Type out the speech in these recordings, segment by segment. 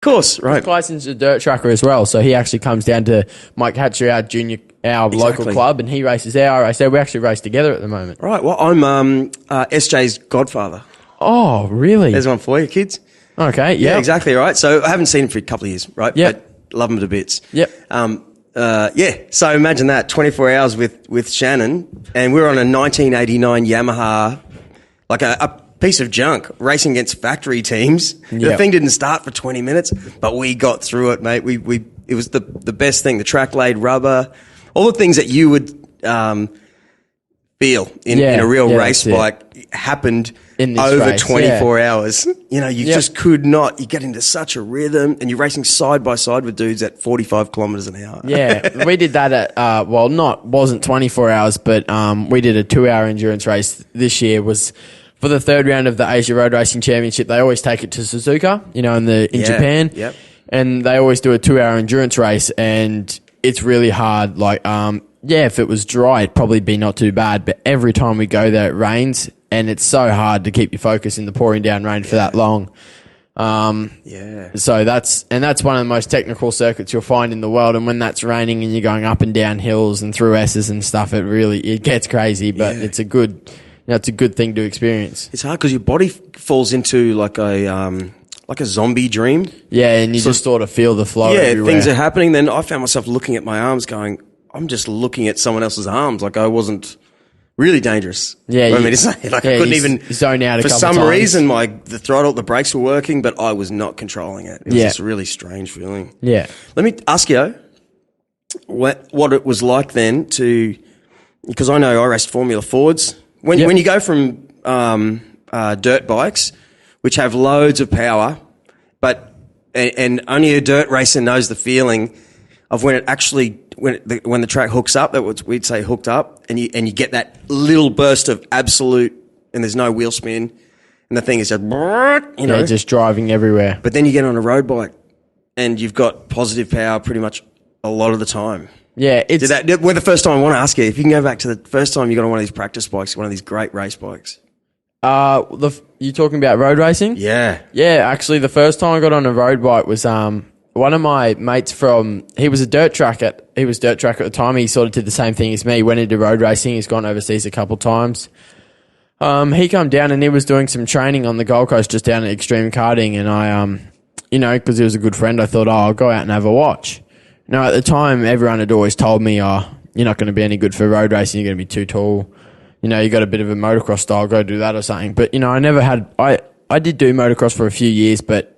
course, right. Clyson's a dirt tracker as well, so he actually comes down to Mike Hatcher, our local club, and he races our race there. We actually race together at the moment. Right, well, I'm SJ's godfather. Oh, really? There's one for you, kids. Okay, Yeah, exactly, right. So I haven't seen him for a couple of years, right? Yep. But love him to bits. Yep. So imagine that, 24 hours with Shannon, and we're on a 1989 Yamaha, like a piece of junk, racing against factory teams. Yep. The thing didn't start for 20 minutes, but we got through it, mate. It was the best thing. The track laid rubber, all the things that you would feel in a real race bike happened in this over race, 24 hours. You know, you just could not. You get into such a rhythm, and you're racing side by side with dudes at 45 kilometers an hour. Yeah, we did that at wasn't 24 hours, but we did a 2-hour endurance race this year. Was for the third round of the Asia Road Racing Championship. They always take it to Suzuka, in Japan. Yep. And they always do a 2-hour endurance race, and it's really hard. Like, if it was dry, it'd probably be not too bad. But every time we go there, it rains, and it's so hard to keep your focus in the pouring down rain for that long. So that's one of the most technical circuits you'll find in the world. And when that's raining and you're going up and down hills and through S's and stuff, it gets crazy. But it's a good thing to experience. It's hard because your body falls into like a zombie dream. Yeah, and you just sort of feel the flow everywhere. Things are happening. Then I found myself looking at my arms going, I'm just looking at someone else's arms. Like I wasn't really dangerous. Yeah. I mean to say. Like I couldn't even zone out for some reason the brakes were working, but I was not controlling it. It was this really strange feeling. Yeah. Let me ask you what it was like then because I know I raced Formula Fords. When you go from dirt bikes, which have loads of power, and only a dirt racer knows the feeling of when the track hooks up, that what we'd say hooked up, and you get that little burst of absolute, and there's no wheel spin, and the thing is just just driving everywhere. But then you get on a road bike, and you've got positive power pretty much a lot of the time. Yeah, when the first time I want to ask you if you can go back to the first time you got on one of these practice bikes, one of these great race bikes. You talking about road racing? Yeah. Yeah, actually the first time I got on a road bike was one of my mates he was dirt tracker at the time. He sort of did the same thing as me, went into road racing. He's gone overseas a couple times. He come down and he was doing some training on the Gold Coast just down at Extreme Karting, and I because he was a good friend, I thought, I'll go out and have a watch. Now, at the time, everyone had always told me, you're not going to be any good for road racing, you're going to be too tall. You got a bit of a motocross style, go do that or something. But, I never had, I did do motocross for a few years, but,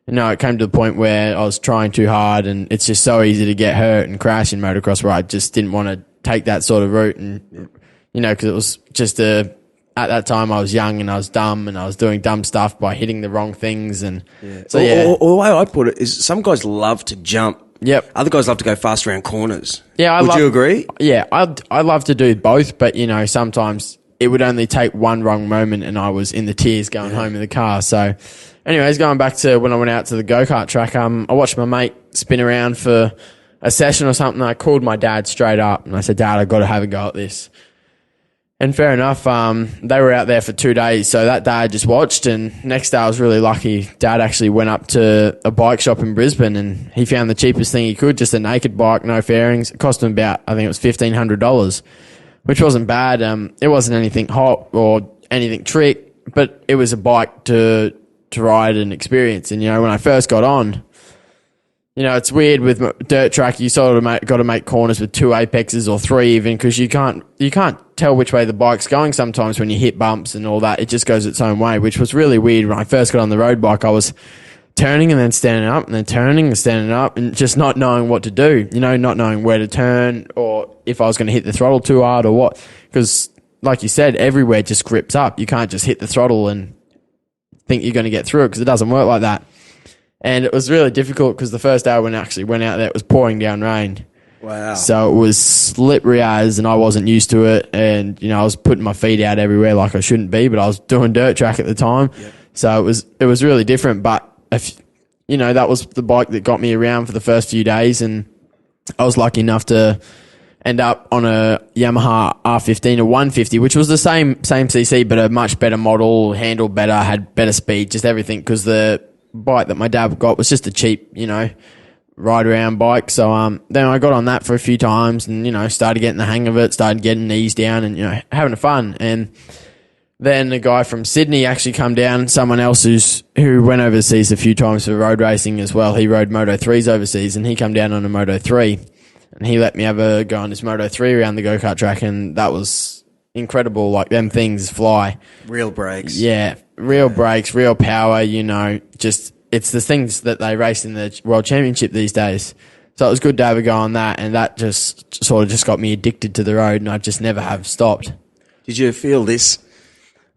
it came to the point where I was trying too hard, and it's just so easy to get hurt and crash in motocross where I just didn't want to take that sort of route. And, because it was just at that time I was young and I was dumb and I was doing dumb stuff by hitting the wrong things. And so, Or the way I put it is some guys love to jump. Yep. Other guys love to go fast around corners. Yeah, Would you agree? Yeah, I love to do both, but sometimes it would only take one wrong moment and I was in the tears going home in the car. So, anyways, going back to when I went out to the go-kart track, I watched my mate spin around for a session or something. I called my dad straight up and I said, Dad, I've got to have a go at this. And fair enough, they were out there for 2 days, so that day I just watched, and next day I was really lucky. Dad actually went up to a bike shop in Brisbane and he found the cheapest thing he could, just a naked bike, no fairings. It cost him about, I think it was $1,500, which wasn't bad. It wasn't anything hot or anything trick, but it was a bike to ride and experience. And, when I first got on, it's weird with dirt track. You sort of got to make corners with 2 apexes or 3 even, because you can't tell which way the bike's going sometimes when you hit bumps and all that. It just goes its own way, which was really weird. When I first got on the road bike, I was turning and then standing up and then turning and standing up and just not knowing what to do, not knowing where to turn or if I was going to hit the throttle too hard or what. Because like you said, everywhere just grips up. You can't just hit the throttle and think you're going to get through it, because it doesn't work like that. And it was really difficult because the first day when I actually went out there, it was pouring down rain. Wow. So it was slippery as, and I wasn't used to it. And, I was putting my feet out everywhere like I shouldn't be, but I was doing dirt track at the time. Yep. So it was really different. But, that was the bike that got me around for the first few days. And I was lucky enough to end up on a Yamaha R15, a 150, which was the same CC, but a much better model, handled better, had better speed, just everything, because the bike that my dad got was just a cheap, ride around bike. So then I got on that for a few times and, started getting the hang of it, started getting knees down and, having fun. And then a guy from Sydney actually come down, someone else who went overseas a few times for road racing as well. He rode Moto3s overseas and he come down on a Moto3 and he let me have a go on his Moto3 around the go-kart track and that was incredible. Like them things fly. Real brakes. Yeah. Real brakes, real power, just it's the things that they race in the World Championship these days. So it was good to have a go on that and that just sort of just got me addicted to the road and I just never have stopped. Did you feel this?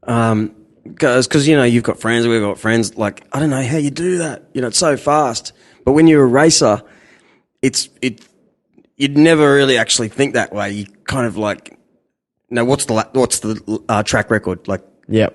Because you've got friends, we've got friends. Like I don't know how you do that. It's so fast. But when you're a racer, you'd never really actually think that way. You kind of like, no, what's the track record? Like,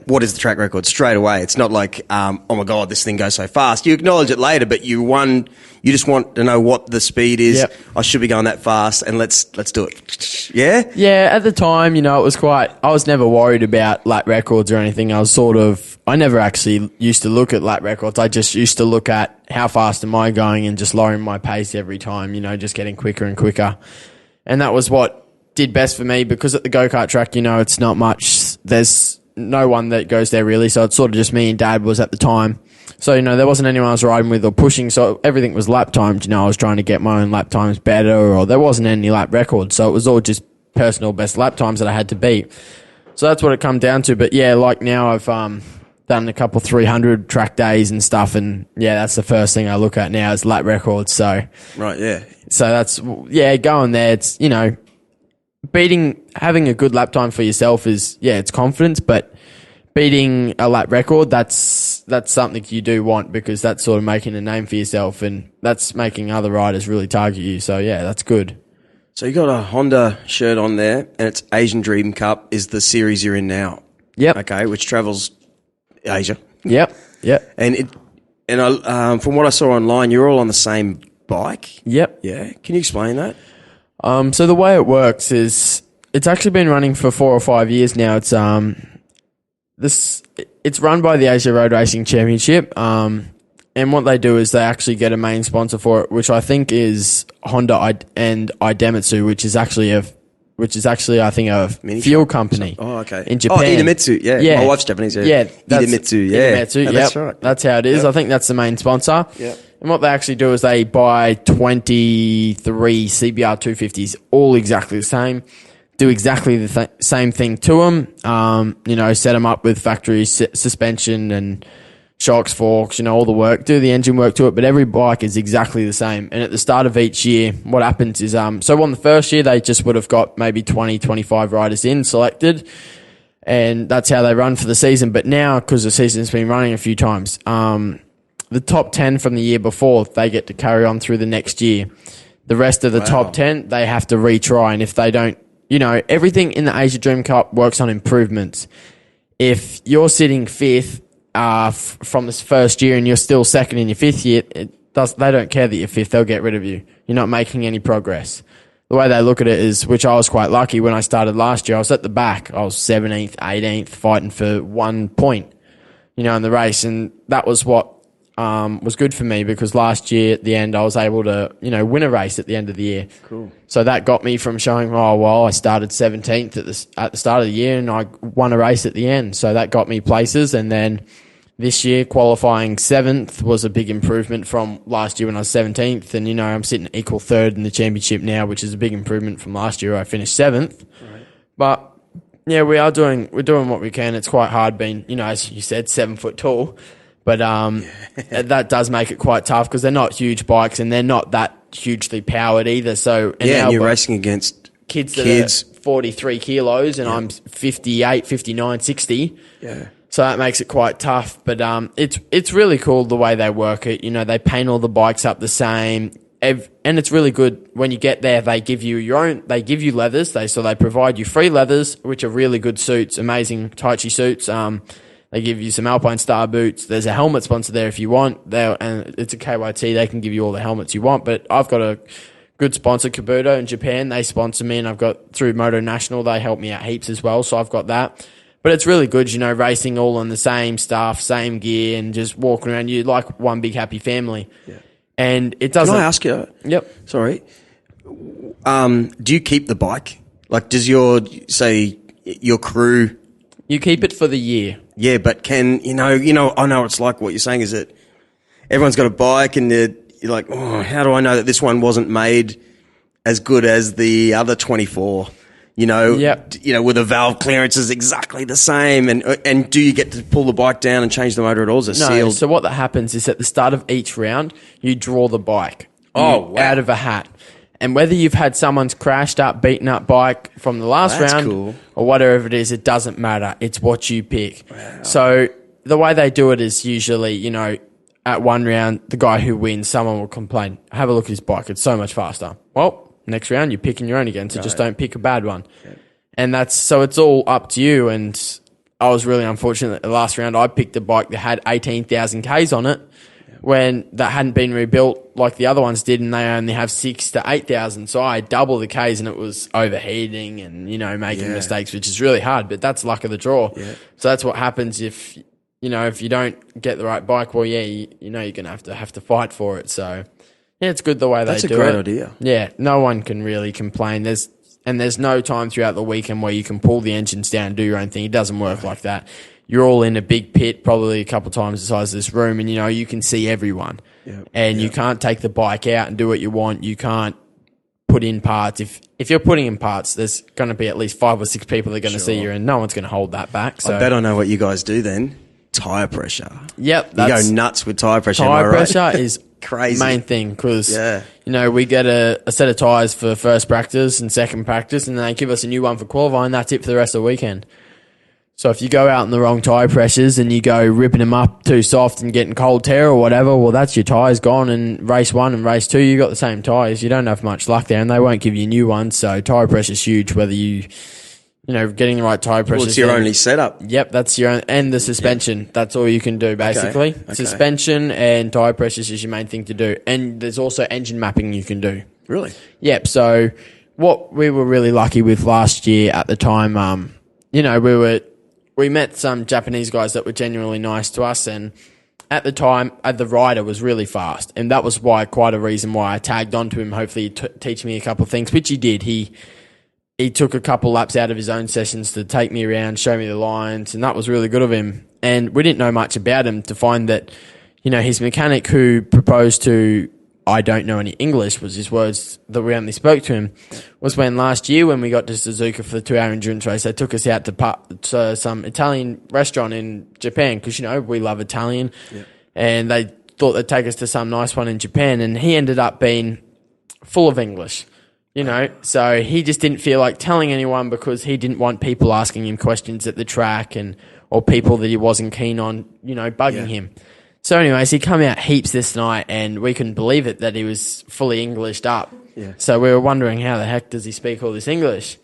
what is the track record straight away? It's not like, oh my God, this thing goes so fast. You acknowledge it later, but you just want to know what the speed is. Yep. I should be going that fast and let's do it. Yeah? Yeah, at the time, it was I was never worried about lap records or anything. I never actually used to look at lap records. I just used to look at how fast am I going and just lowering my pace every time, just getting quicker and quicker. And that was what did best for me because at the go-kart track, it's not much. There's no one that goes there really. So it's sort of just me and Dad was at the time. So, there wasn't anyone I was riding with or pushing. So everything was lap timed. I was trying to get my own lap times better or there wasn't any lap records. So it was all just personal best lap times that I had to beat. So that's what it come down to. But yeah, like now I've done a couple 300 track days and stuff. And yeah, that's the first thing I look at now is lap records. So, right. Yeah. So that's, going there. It's, having a good lap time for yourself is, it's confidence, but beating a lap record, that's something you do want because that's sort of making a name for yourself and that's making other riders really target you. So yeah, that's good. So you got a Honda shirt on there and it's Asian Dream Cup is the series you're in now. Yep. Okay. Which travels Asia. Yep. Yep. And from what I saw online, you're all on the same bike. Yep. Yeah. Can you explain that? So the way it works is it's actually been running for 4 or 5 years now. It's it's run by the Asia Road Racing Championship. And what they do is they actually get a main sponsor for it, which I think is Honda and Idemitsu, which is actually I think a fuel company. Oh, okay. In Japan. Oh, Idemitsu. Yeah. My wife's Japanese. Yeah. Idemitsu. Yeah. Idemitsu, No, that's right. That's how it is. Yep. I think that's the main sponsor. Yeah. And what they actually do is they buy 23 CBR 250s, all exactly the same, do exactly the same thing to them, set them up with factory suspension and shocks, forks, all the work, do the engine work to it, but every bike is exactly the same. And at the start of each year, what happens is, so on the first year, they just would have got maybe 20, 25 riders selected, and that's how they run for the season. But now, because the season's been running a few times, the top 10 from the year before, they get to carry on through the next year. The rest of the top 10, they have to retry. And if they don't, everything in the Asia Dream Cup works on improvements. If you're sitting fifth from this first year and you're still second in your fifth year, they don't care that you're fifth. They'll get rid of you. You're not making any progress. The way they look at it is, which I was quite lucky when I started last year, I was at the back. I was 17th, 18th, fighting for 1 point, in the race. And that was what was good for me because last year at the end I was able to, win a race at the end of the year. Cool. So that got me from showing, I started 17th at the start of the year and I won a race at the end. So that got me places. And then this year qualifying 7th was a big improvement from last year when I was 17th. And, I'm sitting equal third in the championship now, which is a big improvement from last year where I finished 7th. Right. But yeah, we're doing what we can. It's quite hard being, as you said, 7 foot tall. But that does make it quite tough because they're not huge bikes and they're not that hugely powered either. So and you're racing against kids that are 43 kilos and I'm 58, 59, 60. Yeah. So that makes it quite tough. But it's really cool the way they work it. They paint all the bikes up the same. And it's really good when you get there. They give you they give you leathers. They provide you free leathers, which are really good suits, amazing Taichi suits. They give you some Alpine Star boots. There's a helmet sponsor there if you want. And it's a KYT. They can give you all the helmets you want. But I've got a good sponsor, Kabuto in Japan. They sponsor me, and I've got through Moto National. They help me out heaps as well. So I've got that. But it's really good, racing all on the same stuff, same gear, and just walking around. You're like one big happy family. Yeah. And it doesn't... Can I ask you? Yep. Sorry. Do you keep the bike? Like, does your crew... You keep it for the year. Yeah, but I know it's like what you're saying is that everyone's got a bike and you're like, oh, how do I know that this one wasn't made as good as the other 24? Yep. With the valve clearances exactly the same. And do you get to pull the bike down and change the motor at all? Is it sealed? So what that happens is at the start of each round, you draw the bike wow. out of a hat. And whether you've had someone's crashed up, beaten up bike from the last round cool. or whatever it is, it doesn't matter. It's what you pick. Wow. So the way they do it is usually, at one round, the guy who wins, someone will complain, have a look at his bike. It's so much faster. Well, next round, you're picking your own again. So just don't pick a bad one. Yeah. And so it's all up to you. And I was really unfortunate that the last round I picked a bike that had 18,000 Ks on it. When that hadn't been rebuilt like the other ones did, and they only have 6,000 to 8,000. So I had double the Ks, and it was overheating and, making mistakes, which is really hard, but that's luck of the draw. Yeah. So that's what happens if you don't get the right bike. Well, you're going to have to fight for it. So yeah, it's good the way they do it. That's a great idea. Yeah. No one can really complain. There's no time throughout the weekend where you can pull the engines down and do your own thing. It doesn't work like that. You're all in a big pit, probably a couple of times the size of this room, and you can see everyone. Yep. And you can't take the bike out and do what you want. You can't put in parts. If you're putting in parts, there's going to be at least 5 or 6 people that are going to see you, and no one's going to hold that back. So I bet I know what you guys do then. Tire pressure. Yep. You go nuts with tire pressure. Tire pressure is crazy. Main thing because, we get a set of tyres for first practice and second practice, and then they give us a new one for qualifying. That's it for the rest of the weekend. So if you go out in the wrong tyre pressures and you go ripping them up too soft and getting cold tear or whatever, well, that's your tyres gone. And race 1 and race 2, you got the same tyres. You don't have much luck there, and they won't give you new ones. So tyre pressure's huge, whether getting the right tyre pressure. Well, it's your only setup. Yep, that's your own. And the suspension. Yep. That's all you can do, basically. Okay. Suspension and tyre pressures is your main thing to do. And there's also engine mapping you can do. Really? Yep. So what we were really lucky with last year at the time, we met some Japanese guys that were genuinely nice to us, and at the time, the rider was really fast, and that was quite a reason why I tagged onto him. Hopefully, he'd teach me a couple of things, which he did. He took a couple laps out of his own sessions to take me around, show me the lines, and that was really good of him. And we didn't know much about him to find that, his mechanic who proposed to, I don't know any English, was his words that we only spoke to him, was when last year when we got to Suzuka for the 2-hour endurance race, they took us out to some Italian restaurant in Japan because, we love Italian. Yeah. And they thought they'd take us to some nice one in Japan, and he ended up being full of English, So he just didn't feel like telling anyone because he didn't want people asking him questions at the track or people that he wasn't keen on, bugging him. So anyways, he come out heaps this night, and we couldn't believe it that he was fully Englished up. Yeah. So we were wondering, how the heck does he speak all this English?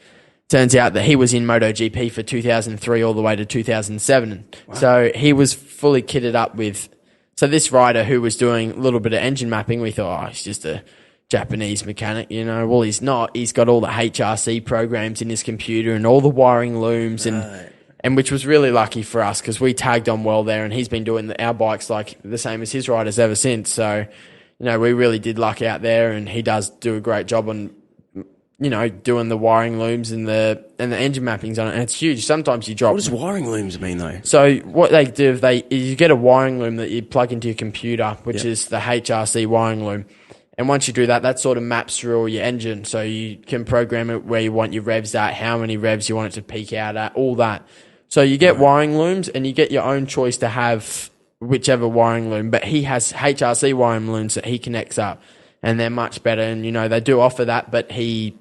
Turns out that he was in Motogp for 2003 all the way to 2007. Wow. So he was fully kitted up with... So this rider who was doing a little bit of engine mapping, we thought, he's just a Japanese mechanic, Well, he's not. He's got all the HRC programs in his computer and all the wiring looms and which was really lucky for us because we tagged on well there, and he's been doing our bikes like the same as his riders ever since. So, we really did luck out there, and he does do a great job on, doing the wiring looms and the engine mappings on it. And it's huge. Sometimes you drop. What does wiring looms mean though? So what they do, you get a wiring loom that you plug into your computer, which is the HRC wiring loom. And once you do that, that sort of maps through all your engine. So you can program it where you want your revs at, how many revs you want it to peak out at, all that. So you get wiring looms, and you get your own choice to have whichever wiring loom. But he has HRC wiring looms that he connects up, and they're much better. And, they do offer that, but he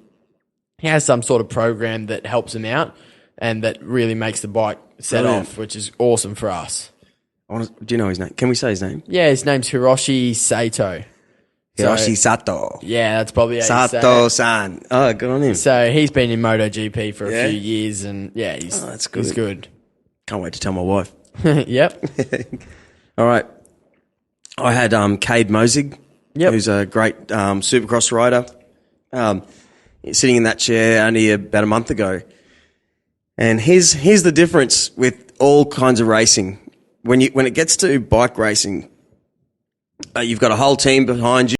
has some sort of program that helps him out and that really makes the bike set off, which is awesome for us. Do you know his name? Can we say his name? Yeah, his name's Hiroshi Sato. Hiroshi Sato. Yeah, that's probably how Sato-san. Oh, good on him. So he's been in MotoGP for a few years, and that's good. He's good. Can't wait to tell my wife. Yep. All right. I had Cade Mosig, who's a great supercross rider, sitting in that chair only about a month ago. And here's the difference with all kinds of racing. When it gets to bike racing, you've got a whole team behind you.